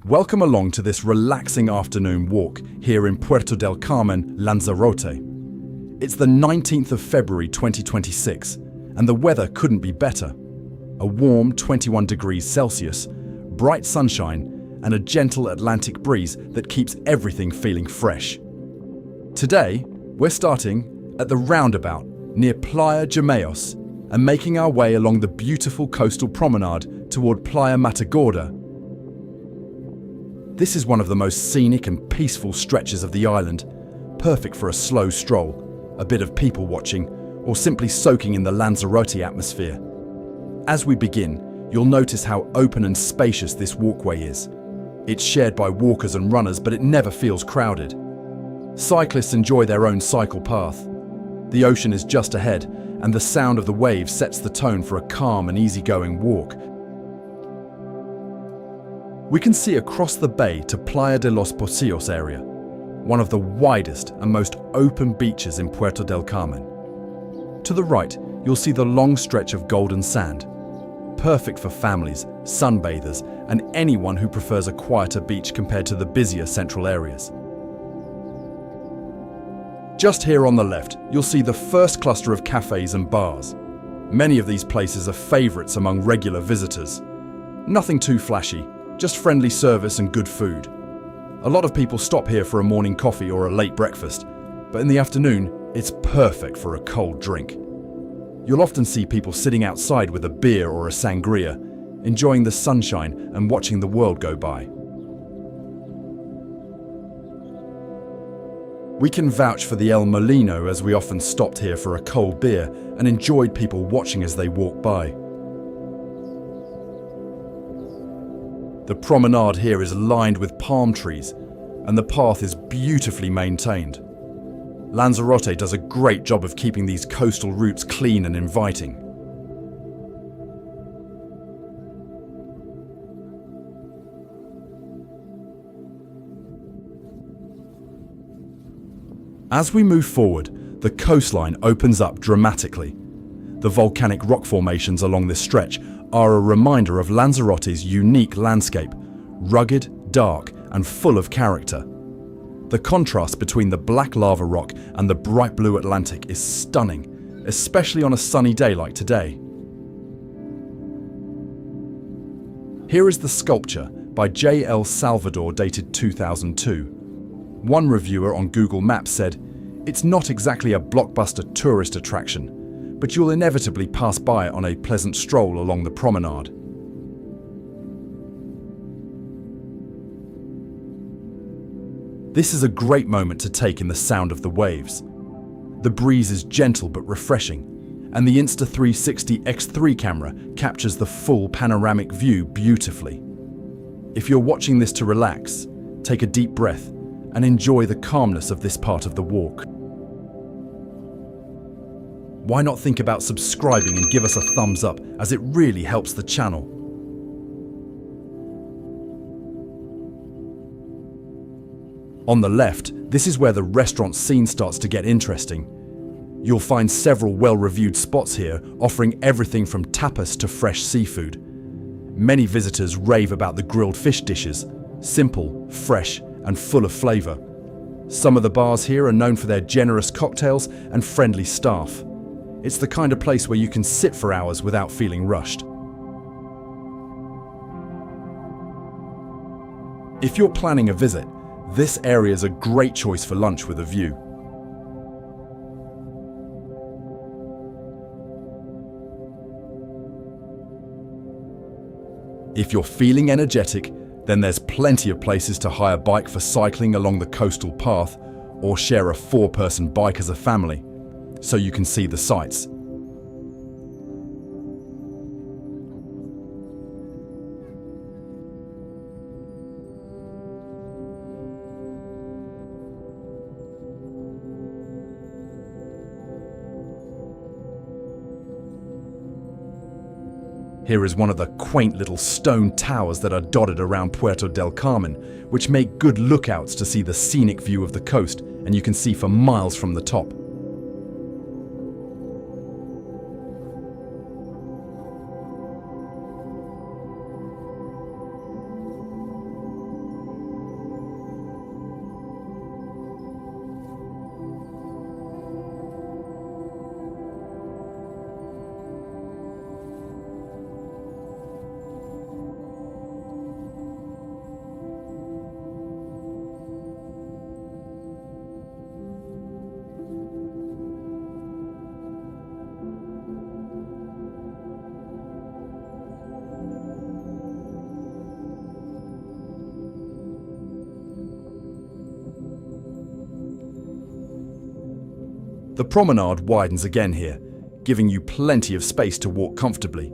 Welcome along to this relaxing afternoon walk here in Puerto del Carmen, Lanzarote. It's the 19th of February 2026, and the weather couldn't be better. A warm 21 degrees Celsius, bright sunshine, and a gentle Atlantic breeze that keeps everything feeling fresh. Today, we're starting at the roundabout near Playa Jameos and making our way along the beautiful coastal promenade toward Playa Matagorda. This is one of the most scenic and peaceful stretches of the island, perfect for a slow stroll, a bit of people watching, or simply soaking in the Lanzarote atmosphere. As we begin, you'll notice how open and spacious this walkway is. It's shared by walkers and runners, but it never feels crowded. Cyclists enjoy their own cycle path. The ocean is just ahead, and the sound of the waves sets the tone for a calm and easygoing walk. We can see across the bay to Playa de los Pocios area, one of the widest and most open beaches in Puerto del Carmen. To the right, you'll see the long stretch of golden sand, perfect for families, sunbathers, and anyone who prefers a quieter beach compared to the busier central areas. Just here on the left, you'll see the first cluster of cafés and bars. Many of these places are favourites among regular visitors. Nothing too flashy, just friendly service and good food. A lot of people stop here for a morning coffee or a late breakfast, but in the afternoon, it's perfect for a cold drink. You'll often see people sitting outside with a beer or a sangria, enjoying the sunshine and watching the world go by. We can vouch for the El Molino, as we often stopped here for a cold beer and enjoyed people watching as they walked by. The promenade here is lined with palm trees, and the path is beautifully maintained. Lanzarote does a great job of keeping these coastal routes clean and inviting. As we move forward, the coastline opens up dramatically. The volcanic rock formations along this stretch are a reminder of Lanzarote's unique landscape, rugged, dark, and full of character. The contrast between the black lava rock and the bright blue Atlantic is stunning, especially on a sunny day like today. Here is the sculpture by J.L. Salvador, dated 2002. One reviewer on Google Maps said, "It's not exactly a blockbuster tourist attraction, but you'll inevitably pass by it on a pleasant stroll along the promenade." This is a great moment to take in the sound of the waves. The breeze is gentle but refreshing, and the Insta360 X3 camera captures the full panoramic view beautifully. If you're watching this to relax, take a deep breath and enjoy the calmness of this part of the walk. Why not think about subscribing and give us a thumbs up, as it really helps the channel. On the left, this is where the restaurant scene starts to get interesting. You'll find several well-reviewed spots here, offering everything from tapas to fresh seafood. Many visitors rave about the grilled fish dishes, simple, fresh, and full of flavour. Some of the bars here are known for their generous cocktails and friendly staff. It's the kind of place where you can sit for hours without feeling rushed. If you're planning a visit, this area is a great choice for lunch with a view. If you're feeling energetic, then there's plenty of places to hire a bike for cycling along the coastal path, or share a 4-person bike as a family, so you can see the sights. Here is one of the quaint little stone towers that are dotted around Puerto del Carmen, which make good lookouts to see the scenic view of the coast, and you can see for miles from the top. The promenade widens again here, giving you plenty of space to walk comfortably.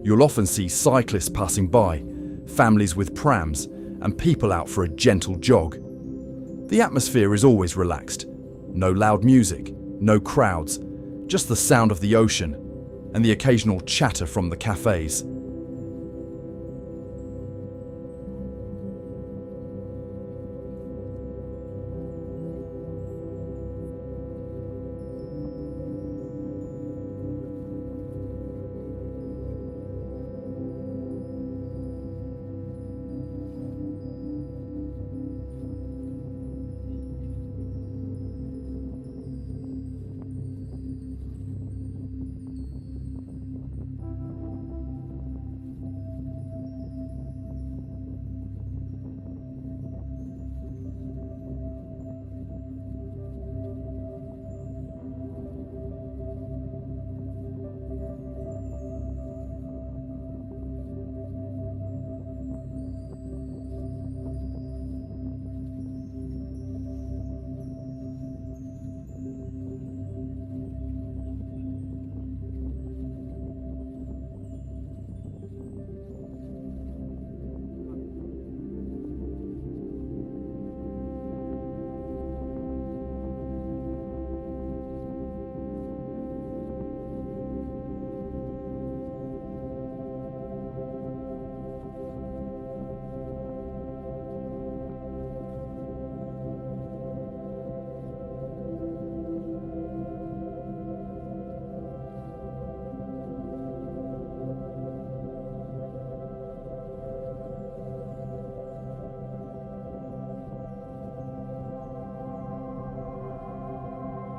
You'll often see cyclists passing by, families with prams, and people out for a gentle jog. The atmosphere is always relaxed. No loud music, no crowds, just the sound of the ocean and the occasional chatter from the cafés.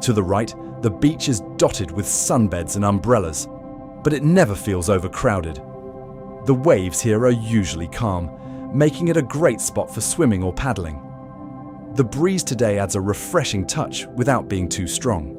To the right, the beach is dotted with sunbeds and umbrellas, but it never feels overcrowded. The waves here are usually calm, making it a great spot for swimming or paddling. The breeze today adds a refreshing touch without being too strong.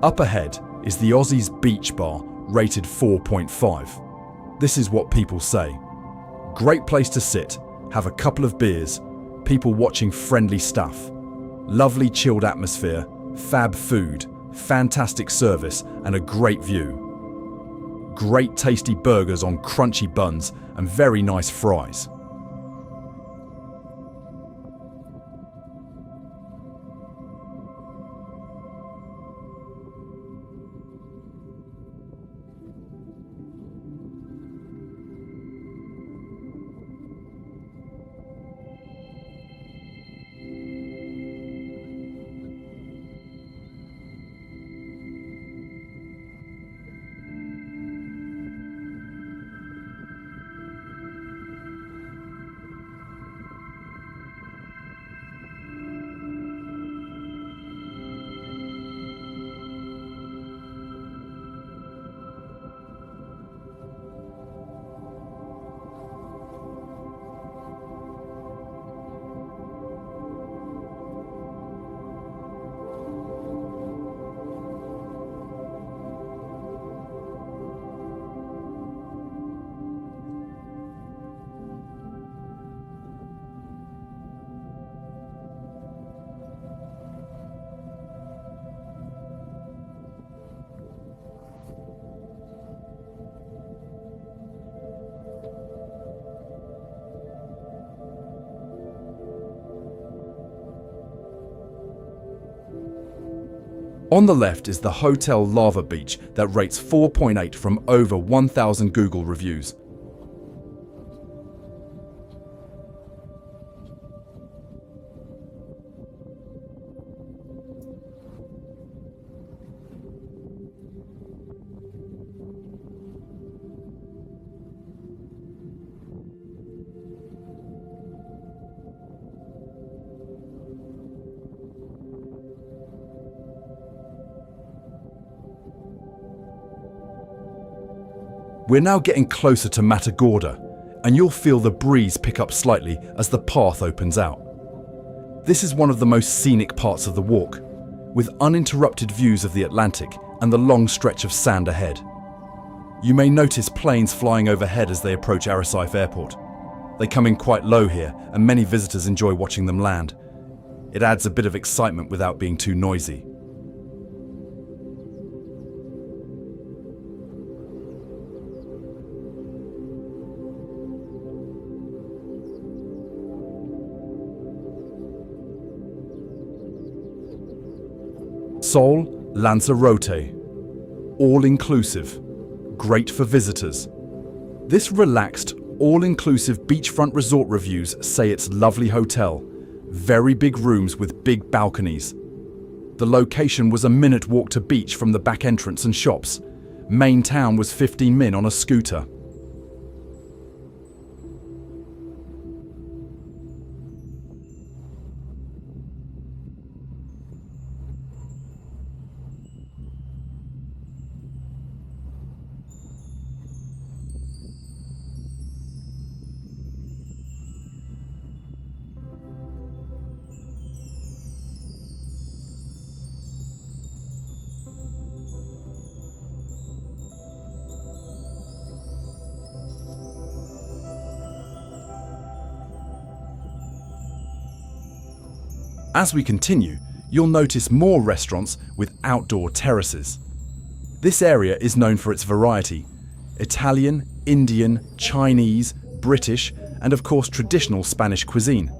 Up ahead is the Aussies Beach Bar, rated 4.5. This is what people say. Great place to sit, have a couple of beers, people watching friendly stuff. Lovely chilled atmosphere, fab food, fantastic service and a great view. Great tasty burgers on crunchy buns and very nice fries. On the left is the Hotel Lava Beach that rates 4.8 from over 1,000 Google reviews. We're now getting closer to Matagorda, and you'll feel the breeze pick up slightly as the path opens out. This is one of the most scenic parts of the walk, with uninterrupted views of the Atlantic and the long stretch of sand ahead. You may notice planes flying overhead as they approach Arrecife Airport. They come in quite low here, and many visitors enjoy watching them land. It adds a bit of excitement without being too noisy. Sol, Lanzarote. All-inclusive. Great for visitors. This relaxed, all-inclusive beachfront resort reviews say it's lovely hotel. Very big rooms with big balconies. The location was a minute walk to beach from the back entrance and shops. Main town was 15 min on a scooter. As we continue, you'll notice more restaurants with outdoor terraces. This area is known for its variety: Italian, Indian, Chinese, British, and of course traditional Spanish cuisine.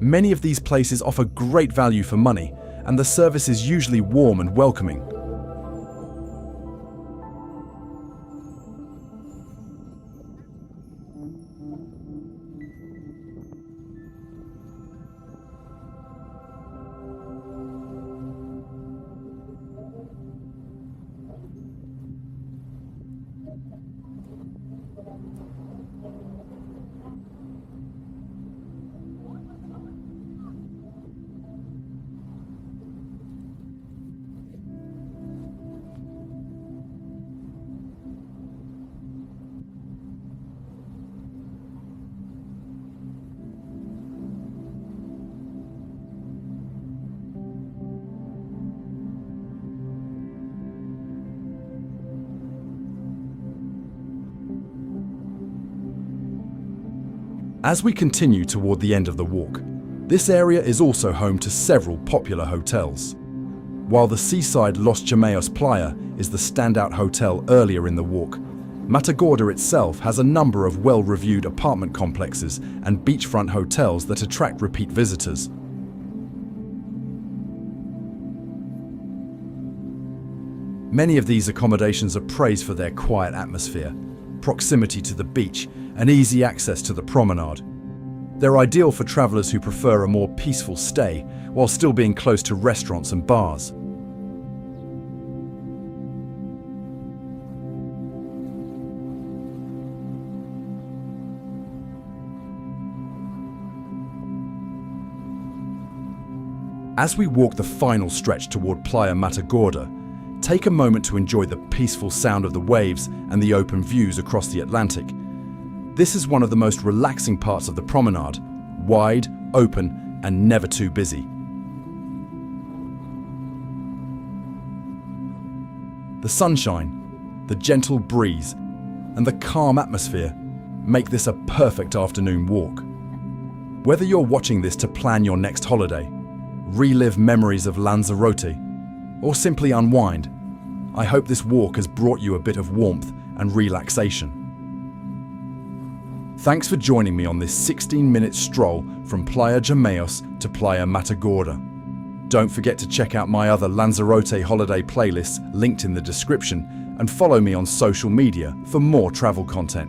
Many of these places offer great value for money, and the service is usually warm and welcoming. As we continue toward the end of the walk, this area is also home to several popular hotels. While the seaside Los Jameos Playa is the standout hotel earlier in the walk, Matagorda itself has a number of well-reviewed apartment complexes and beachfront hotels that attract repeat visitors. Many of these accommodations are praised for their quiet atmosphere, proximity to the beach, and easy access to the promenade. They're ideal for travelers who prefer a more peaceful stay while still being close to restaurants and bars. As we walk the final stretch toward Playa Matagorda, take a moment to enjoy the peaceful sound of the waves and the open views across the Atlantic. This is one of the most relaxing parts of the promenade, wide, open, and never too busy. The sunshine, the gentle breeze, and the calm atmosphere make this a perfect afternoon walk. Whether you're watching this to plan your next holiday, relive memories of Lanzarote, or simply unwind, I hope this walk has brought you a bit of warmth and relaxation. Thanks for joining me on this 16-minute stroll from Playa Jameos to Playa Matagorda. Don't forget to check out my other Lanzarote holiday playlists linked in the description, and follow me on social media for more travel content.